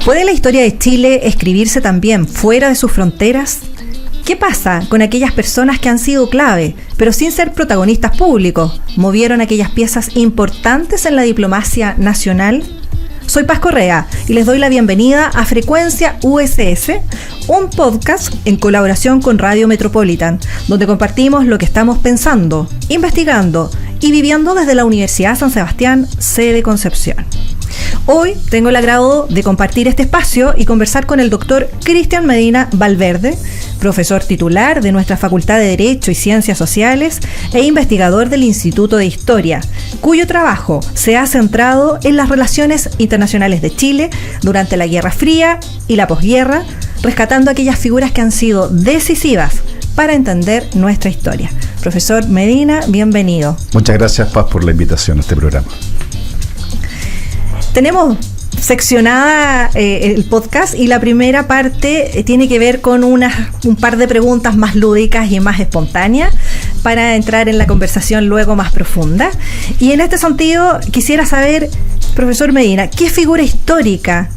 ¿Puede la historia de Chile escribirse también fuera de sus fronteras? ¿Qué pasa con aquellas personas que han sido clave, pero sin ser protagonistas públicos, movieron aquellas piezas importantes en la diplomacia nacional? Soy Paz Correa y les doy la bienvenida a Frecuencia USS, un podcast en colaboración con Radio Metropolitan, donde compartimos lo que estamos pensando, investigando y viviendo desde la Universidad San Sebastián, sede Concepción. Hoy tengo el agrado de compartir este espacio y conversar con el doctor Cristian Medina Valverde, profesor titular de nuestra Facultad de Derecho y Ciencias Sociales e investigador del Instituto de Historia, cuyo trabajo se ha centrado en las relaciones internacionales de Chile durante la Guerra Fría y la posguerra, rescatando aquellas figuras que han sido decisivas para entender nuestra historia. Profesor Medina, bienvenido. Muchas gracias, Paz, por la invitación a este programa. Tenemos seccionada el podcast y la primera parte tiene que ver con un par de preguntas más lúdicas y más espontáneas para entrar en la conversación luego más profunda. Y en este sentido quisiera saber, profesor Medina, ¿qué figura histórica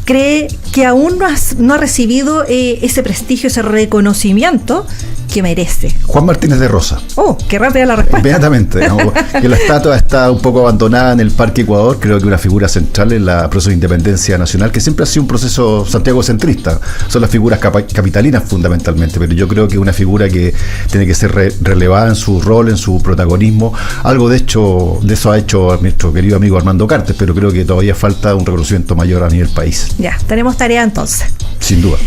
cree que aún no ha recibido ese prestigio, ese reconocimiento que merece? Juan Martínez de Rosa. Oh, qué rápida la respuesta. Inmediatamente, digamos, que la estatua está un poco abandonada en el Parque Ecuador. Creo que una figura central en el proceso de independencia nacional, que siempre ha sido un proceso santiagocentrista. Son las figuras capitalinas fundamentalmente, pero yo creo que una figura que tiene que ser relevada en su rol, en su protagonismo. Algo de eso ha hecho nuestro querido amigo Armando Cartes, pero creo que todavía falta un reconocimiento mayor a nivel país. Ya, tenemos tarea entonces. Sin duda.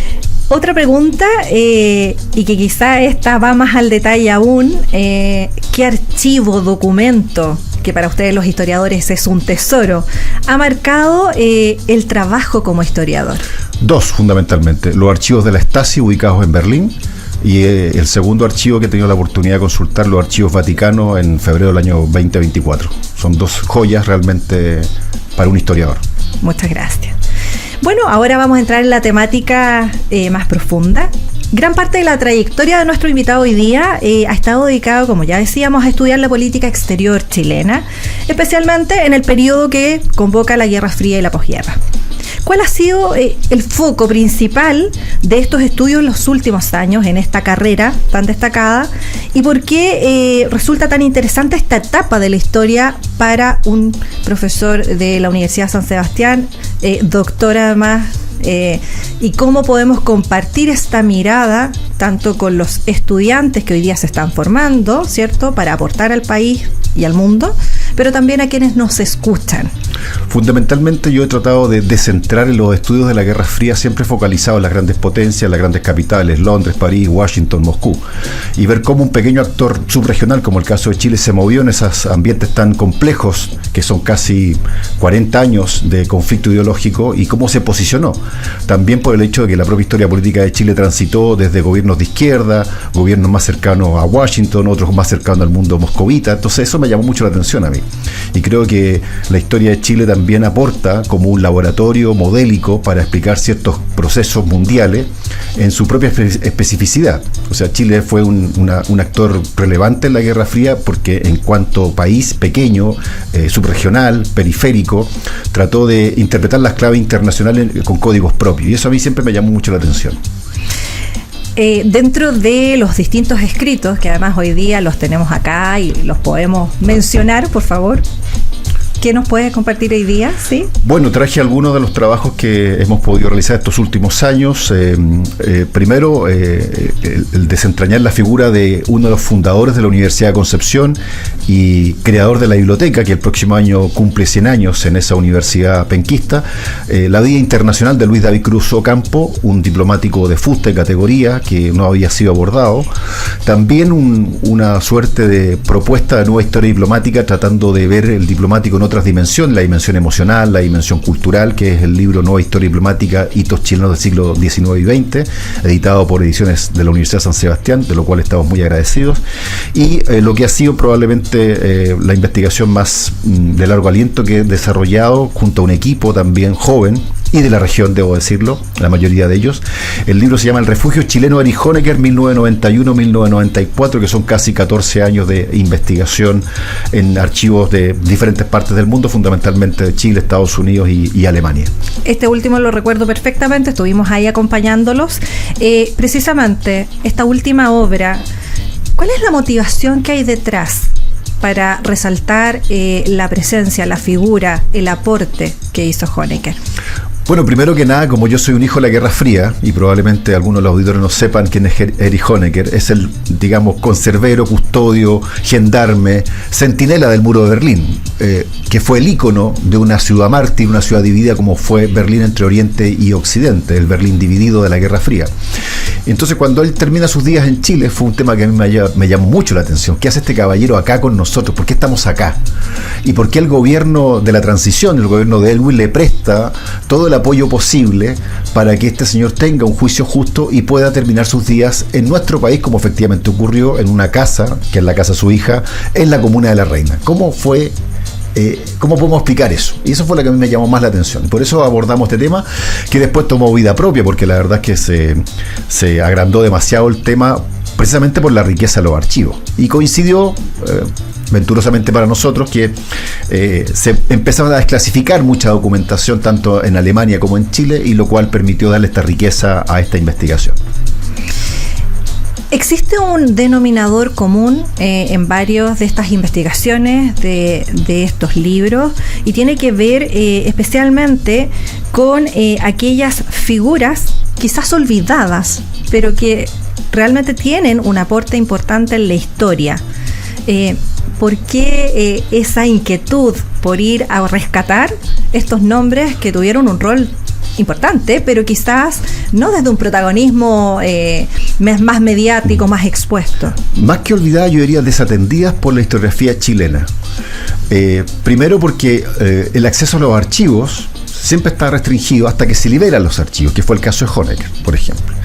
Otra pregunta, y que quizá esta va más al detalle aún, ¿qué archivo, documento, que para ustedes los historiadores es un tesoro, ha marcado el trabajo como historiador? Dos, fundamentalmente. Los archivos de la Stasi ubicados en Berlín, y el segundo archivo que he tenido la oportunidad de consultar, los archivos vaticanos en febrero del año 2024. Son dos joyas realmente para un historiador. Muchas gracias. Bueno, ahora vamos a entrar en la temática más profunda. Gran parte de la trayectoria de nuestro invitado hoy día ha estado dedicado, como ya decíamos, a estudiar la política exterior chilena, especialmente en el periodo que convoca la Guerra Fría y la posguerra. ¿Cuál ha sido el foco principal de estos estudios en los últimos años en esta carrera tan destacada? ¿Y por qué resulta tan interesante esta etapa de la historia para un profesor de la Universidad San Sebastián, doctor además? Y cómo podemos compartir esta mirada tanto con los estudiantes que hoy día se están formando, ¿cierto?, para aportar al país y al mundo, pero también a quienes nos escuchan. Fundamentalmente yo he tratado de descentrar en los estudios de la Guerra Fría, siempre focalizado en las grandes potencias, las grandes capitales, Londres, París, Washington, Moscú, y ver cómo un pequeño actor subregional, como el caso de Chile, se movió en esos ambientes tan complejos, que son casi 40 años de conflicto ideológico, y cómo se posicionó. También por el hecho de que la propia historia política de Chile transitó desde gobiernos de izquierda, gobiernos más cercanos a Washington, otros más cercanos al mundo moscovita. Entonces eso me llamó mucho la atención a mí, y creo que la historia de Chile también aporta como un laboratorio modélico para explicar ciertos procesos mundiales en su propia especificidad. O sea, Chile fue un actor relevante en la Guerra Fría porque en cuanto país pequeño, subregional, periférico, trató de interpretar las claves internacionales con códigos propios, y eso a mí siempre me llamó mucho la atención. Dentro de los distintos escritos, que además hoy día los tenemos acá y los podemos mencionar, por favor, ¿qué nos puedes compartir hoy día? ¿Sí? Bueno, traje algunos de los trabajos que hemos podido realizar estos últimos años. Primero, el desentrañar la figura de uno de los fundadores de la Universidad de Concepción y creador de la biblioteca, que el próximo año cumple 100 años en esa universidad penquista. La vida internacional de Luis David Cruz Ocampo, un diplomático de fusta y categoría que no había sido abordado. También una suerte de propuesta de nueva historia diplomática, tratando de ver el diplomático en otras dimensiones, la dimensión emocional, la dimensión cultural, que es el libro Nueva Historia Diplomática, hitos chilenos del siglo XIX y XX, editado por Ediciones de la Universidad San Sebastián, de lo cual estamos muy agradecidos, y lo que ha sido probablemente la investigación más de largo aliento que he desarrollado junto a un equipo también joven, y de la región, debo decirlo, la mayoría de ellos. El libro se llama El refugio chileno Erich Honecker, 1991-1994, que son casi 14 años de investigación en archivos de diferentes partes del mundo, fundamentalmente de Chile, Estados Unidos y Alemania. Este último lo recuerdo perfectamente, estuvimos ahí acompañándolos. Precisamente, esta última obra, ¿cuál es la motivación que hay detrás para resaltar la presencia, la figura, el aporte que hizo Honecker? Bueno, primero que nada, como yo soy un hijo de la Guerra Fría, y probablemente algunos de los auditores no sepan quién es Erich Honecker, es el, digamos, conservero, custodio, gendarme, centinela del muro de Berlín, que fue el ícono de una ciudad mártir, una ciudad dividida como fue Berlín entre Oriente y Occidente, el Berlín dividido de la Guerra Fría. Entonces, cuando él termina sus días en Chile, fue un tema que a mí me llamó mucho la atención. ¿Qué hace este caballero acá con nosotros? ¿Por qué estamos acá? ¿Y por qué el gobierno de la transición, el gobierno de Elwin, le presta todo el apoyo posible para que este señor tenga un juicio justo y pueda terminar sus días en nuestro país, como efectivamente ocurrió, en una casa, que es la casa de su hija, en la comuna de La Reina? ¿Cómo fue? ¿Cómo podemos explicar eso? Y eso fue lo que a mí me llamó más la atención. Por eso abordamos este tema, que después tomó vida propia, porque la verdad es que se agrandó demasiado el tema, precisamente por la riqueza de los archivos. Y coincidió, venturosamente para nosotros, que se empezaron a desclasificar mucha documentación, tanto en Alemania como en Chile, y lo cual permitió darle esta riqueza a esta investigación. ¿Existe un denominador común en varios de estas investigaciones, de estos libros? Y tiene que ver especialmente con aquellas figuras quizás olvidadas, pero que realmente tienen un aporte importante en la historia. ¿Por qué esa inquietud por ir a rescatar estos nombres que tuvieron un rol importante, pero quizás no desde un protagonismo más mediático, más expuesto? Más que olvidadas, yo diría desatendidas por la historiografía chilena. Primero porque el acceso a los archivos siempre está restringido hasta que se liberan los archivos, que fue el caso de Honecker, por ejemplo.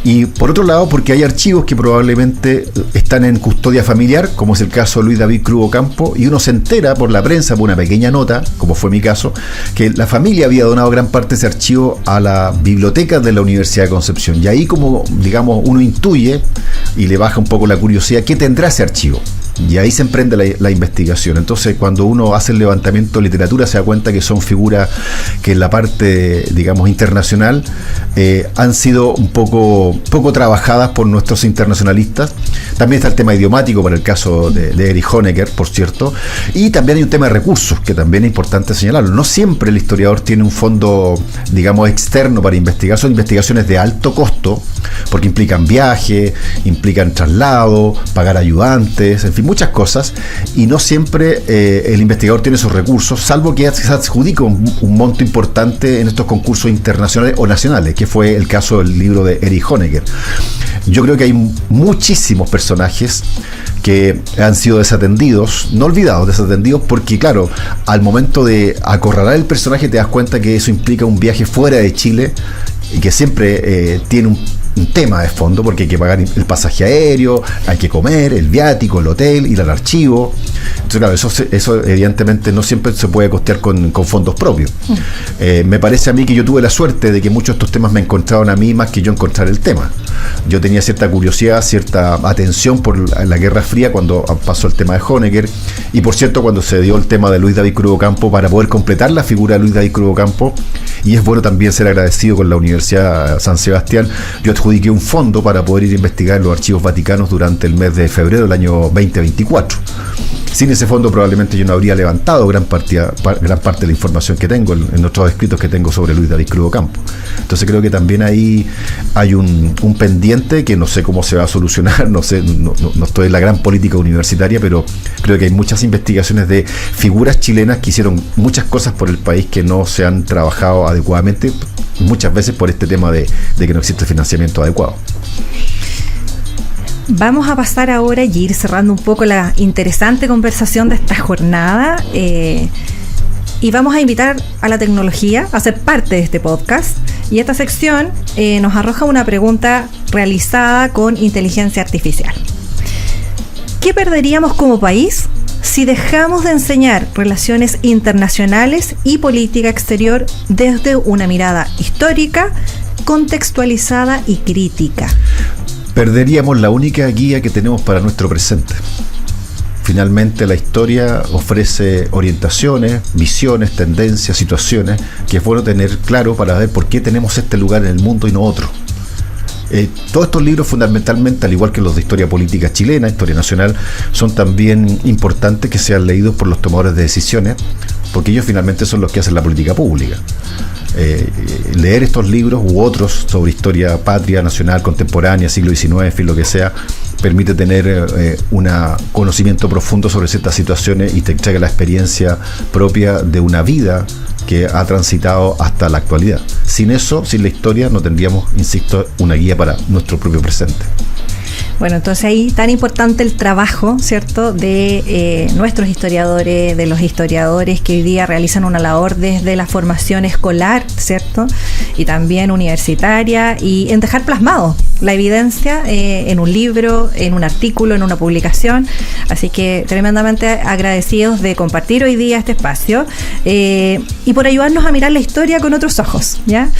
Y por otro lado, porque hay archivos que probablemente están en custodia familiar, como es el caso de Luis David Cruz Ocampo, y uno se entera por la prensa, por una pequeña nota, como fue mi caso, que la familia había donado gran parte de ese archivo a la biblioteca de la Universidad de Concepción. Y ahí, como digamos, uno intuye y le baja un poco la curiosidad, ¿qué tendrá ese archivo? Y ahí se emprende la investigación. Entonces, cuando uno hace el levantamiento de literatura, se da cuenta que son figuras que en la parte, digamos, internacional han sido un poco trabajadas por nuestros internacionalistas. También está el tema idiomático para el caso de Erich Honecker, por cierto. Y también hay un tema de recursos, que también es importante señalarlo. No siempre el historiador tiene un fondo, digamos, externo para investigar. Son investigaciones de alto costo, porque implican viaje, implican traslado, pagar ayudantes, en fin, muchas cosas, y no siempre el investigador tiene esos recursos, salvo que se adjudica un monto importante en estos concursos internacionales o nacionales, que fue el caso del libro de Erich Honecker. Yo creo que hay muchísimos personajes que han sido desatendidos, no olvidados, desatendidos, porque claro, al momento de acorralar el personaje te das cuenta que eso implica un viaje fuera de Chile, y que siempre tiene un tema de fondo, porque hay que pagar el pasaje aéreo, hay que comer, el viático, el hotel, ir al archivo. Entonces, claro, eso evidentemente no siempre se puede costear con fondos propios. Me parece a mí que yo tuve la suerte de que muchos de estos temas me encontraron a mí más que yo encontrar el tema. Yo tenía cierta curiosidad, cierta atención por la Guerra Fría cuando pasó el tema de Honecker, y por cierto cuando se dio el tema de Luis David Cruz Ocampo, para poder completar la figura de Luis David Cruz Ocampo. Y es bueno también ser agradecido con la Universidad San Sebastián. Yo adjudiqué un fondo para poder ir a investigar los archivos vaticanos durante el mes de febrero del año 2024. Sin ese fondo probablemente yo no habría levantado gran parte de la información que tengo en otros escritos que tengo sobre Luis David Cruz Ocampo. Entonces creo que también ahí hay un pendiente que no sé cómo se va a solucionar, no estoy en la gran política universitaria, pero creo que hay muchas investigaciones de figuras chilenas que hicieron muchas cosas por el país que no se han trabajado adecuadamente, muchas veces por este tema de que no existe financiamiento adecuado. Vamos a pasar ahora y ir cerrando un poco la interesante conversación de esta jornada, y vamos a invitar a la tecnología a ser parte de este podcast, y esta sección nos arroja una pregunta realizada con inteligencia artificial. ¿Qué perderíamos como país si dejamos de enseñar relaciones internacionales y política exterior desde una mirada histórica, contextualizada y crítica? Perderíamos la única guía que tenemos para nuestro presente. Finalmente, la historia ofrece orientaciones, visiones, tendencias, situaciones que es bueno tener claro para ver por qué tenemos este lugar en el mundo y no otro. Todos estos libros, fundamentalmente, al igual que los de historia política chilena, historia nacional, son también importantes que sean leídos por los tomadores de decisiones, porque ellos finalmente son los que hacen la política pública. Leer estos libros u otros sobre historia patria, nacional, contemporánea, siglo XIX, en fin, lo que sea, permite tener un conocimiento profundo sobre ciertas situaciones y te entrega la experiencia propia de una vida que ha transitado hasta la actualidad. Sin eso, sin la historia, no tendríamos, insisto, una guía para nuestro propio presente. Bueno, entonces ahí tan importante el trabajo, ¿cierto?, de nuestros historiadores, de los historiadores que hoy día realizan una labor desde la formación escolar, ¿cierto?, y también universitaria, y en dejar plasmado la evidencia en un libro, en un artículo, en una publicación. Así que tremendamente agradecidos de compartir hoy día este espacio y por ayudarnos a mirar la historia con otros ojos, ¿ya?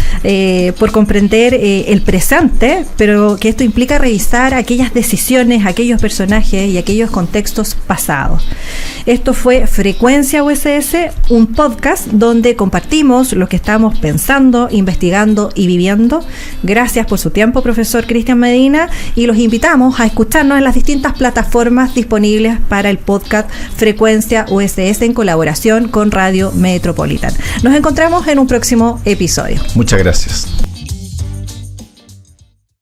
Por comprender el presente, pero que esto implica revisar aquellas decisiones, aquellos personajes y aquellos contextos pasados. Esto fue Frecuencia USS, un podcast donde compartimos lo que estamos pensando, investigando y viviendo. Gracias por su tiempo, profesor Cristian Medina, y los invitamos a escucharnos en las distintas plataformas disponibles para el podcast Frecuencia USS en colaboración con Radio Metropolitan. Nos encontramos en un próximo episodio. Muchas gracias.